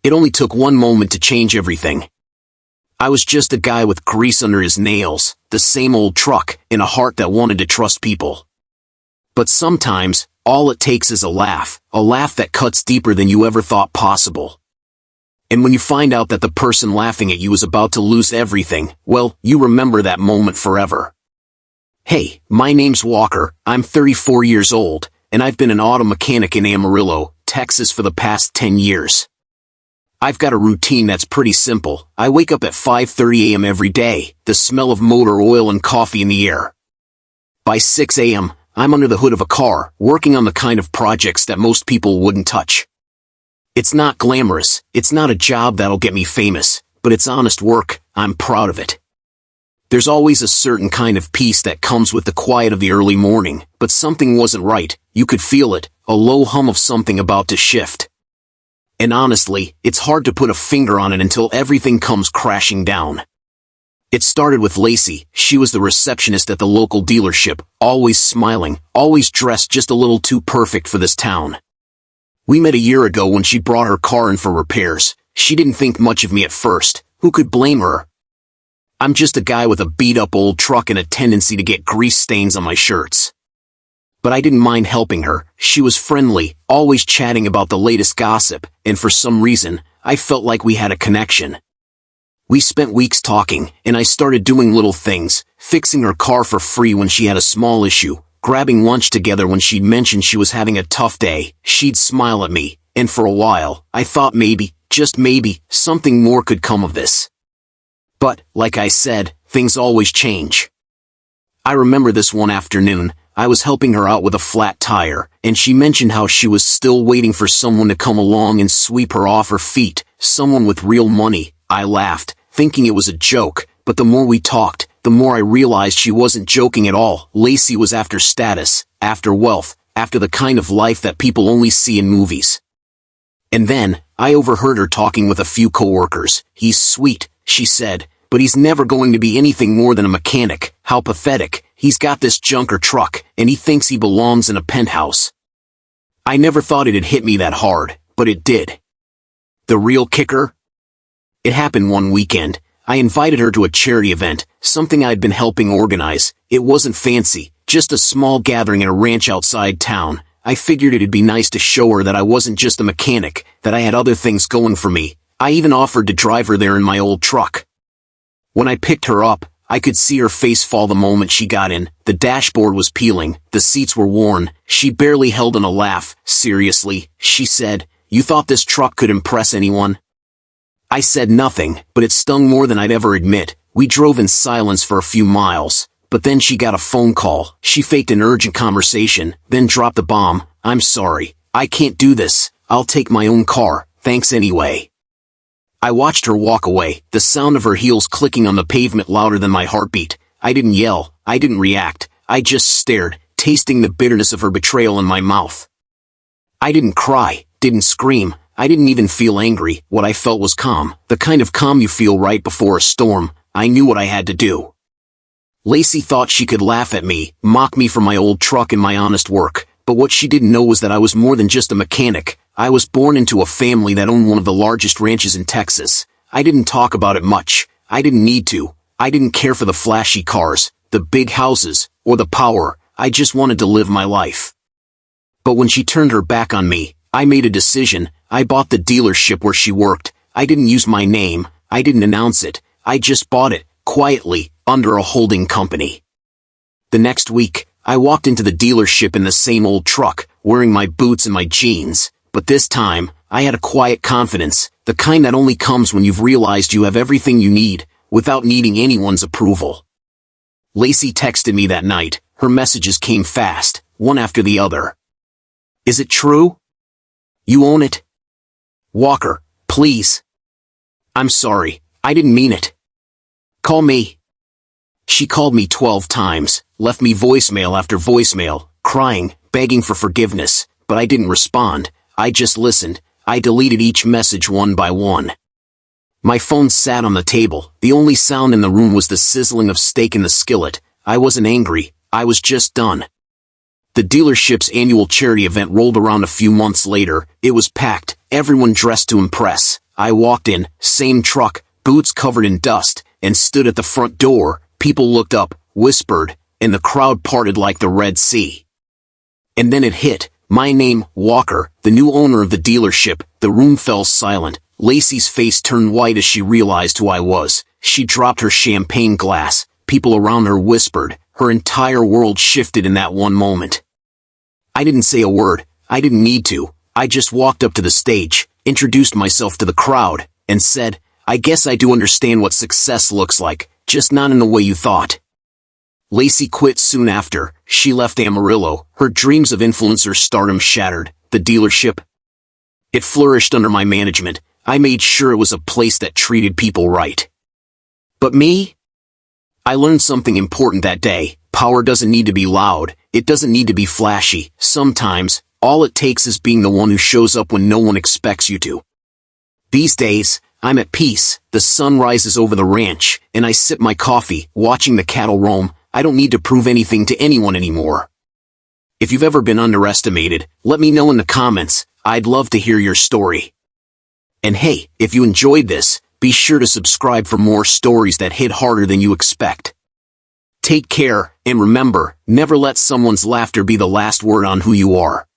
It only took one moment to change everything. I was just a guy with grease under his nails, the same old truck, and a heart that wanted to trust people. But sometimes, all it takes is a laugh that cuts deeper than you ever thought possible. And when you find out that the person laughing at you is about to lose everything, well, you remember that moment forever. Hey, my name's Walker, I'm 34 years old, and I've been an auto mechanic in Amarillo, Texas for the past 10 years. I've got a routine that's pretty simple. I wake up at 5:30 a.m. every day, the smell of motor oil and coffee in the air. By 6 a.m., I'm under the hood of a car, working on the kind of projects that most people wouldn't touch. It's not glamorous, it's not a job that'll get me famous, but it's honest work, I'm proud of it. There's always a certain kind of peace that comes with the quiet of the early morning, but something wasn't right, you could feel it, a low hum of something about to shift. And honestly, it's hard to put a finger on it until everything comes crashing down. It started with Lacey. She was the receptionist at the local dealership, always smiling, always dressed just a little too perfect for this town. We met a year ago when she brought her car in for repairs. She didn't think much of me at first. Who could blame her? I'm just a guy with a beat-up old truck and a tendency to get grease stains on my shirts. But I didn't mind helping her. She was friendly, always chatting about the latest gossip, and for some reason, I felt like we had a connection. We spent weeks talking, and I started doing little things, fixing her car for free when she had a small issue, grabbing lunch together when she'd mentioned she was having a tough day. She'd smile at me, and for a while, I thought maybe, just maybe, something more could come of this. But, like I said, things always change. I remember this one afternoon, I was helping her out with a flat tire, and she mentioned how she was still waiting for someone to come along and sweep her off her feet, someone with real money. I laughed, thinking it was a joke, but the more we talked, the more I realized she wasn't joking at all. Lacey was after status, after wealth, after the kind of life that people only see in movies. And then, I overheard her talking with a few coworkers. He's sweet, she said, but he's never going to be anything more than a mechanic. How pathetic. He's got this junker truck, and he thinks he belongs in a penthouse. I never thought it'd hit me that hard, but it did. The real kicker? It happened one weekend. I invited her to a charity event, something I'd been helping organize. It wasn't fancy, just a small gathering at a ranch outside town. I figured it'd be nice to show her that I wasn't just a mechanic, that I had other things going for me. I even offered to drive her there in my old truck. When I picked her up, I could see her face fall the moment she got in. The dashboard was peeling, the seats were worn. She barely held in a laugh. Seriously, she said, you thought this truck could impress anyone? I said nothing, but it stung more than I'd ever admit. We drove in silence for a few miles, but then she got a phone call. She faked an urgent conversation, then dropped the bomb. I'm sorry, I can't do this. I'll take my own car, thanks anyway. I watched her walk away, the sound of her heels clicking on the pavement louder than my heartbeat. I didn't yell, I didn't react, I just stared, tasting the bitterness of her betrayal in my mouth. I didn't cry, didn't scream, I didn't even feel angry. What I felt was calm, the kind of calm you feel right before a storm. I knew what I had to do. Lacey thought she could laugh at me, mock me for my old truck and my honest work, but what she didn't know was that I was more than just a mechanic. I was born into a family that owned one of the largest ranches in Texas. I didn't talk about it much. I didn't need to. I didn't care for the flashy cars, the big houses, or the power. I just wanted to live my life. But when she turned her back on me, I made a decision. I bought the dealership where she worked. I didn't use my name. I didn't announce it. I just bought it, quietly, under a holding company. The next week, I walked into the dealership in the same old truck, wearing my boots and my jeans. But this time, I had a quiet confidence, the kind that only comes when you've realized you have everything you need, without needing anyone's approval. Lacey texted me that night. Her messages came fast, one after the other. Is it true? You own it? Walker, please. I'm sorry, I didn't mean it. Call me. She called me 12 times, left me voicemail after voicemail, crying, begging for forgiveness, but I didn't respond. I just listened. I deleted each message one by one. My phone sat on the table. The only sound in the room was the sizzling of steak in the skillet. I wasn't angry. I was just done. The dealership's annual charity event rolled around a few months later. It was packed, everyone dressed to impress. I walked in, same truck, boots covered in dust, and stood at the front door. People looked up, whispered, and the crowd parted like the Red Sea. And then it hit. My name, Walker, the new owner of the dealership. The room fell silent. Lacey's face turned white as she realized who I was. She dropped her champagne glass. People around her whispered. Her entire world shifted in that one moment. I didn't say a word. I didn't need to. I just walked up to the stage, introduced myself to the crowd, and said, I guess I do understand what success looks like, just not in the way you thought. Lacey quit soon after. She left Amarillo. Her dreams of influencer stardom shattered. The dealership, it flourished under my management. I made sure it was a place that treated people right. But me? I learned something important that day. Power doesn't need to be loud. It doesn't need to be flashy. Sometimes, all it takes is being the one who shows up when no one expects you to. These days, I'm at peace. The sun rises over the ranch, and I sip my coffee, watching the cattle roam. I don't need to prove anything to anyone anymore. If you've ever been underestimated, let me know in the comments. I'd love to hear your story. And hey, if you enjoyed this, be sure to subscribe for more stories that hit harder than you expect. Take care, and remember, never let someone's laughter be the last word on who you are.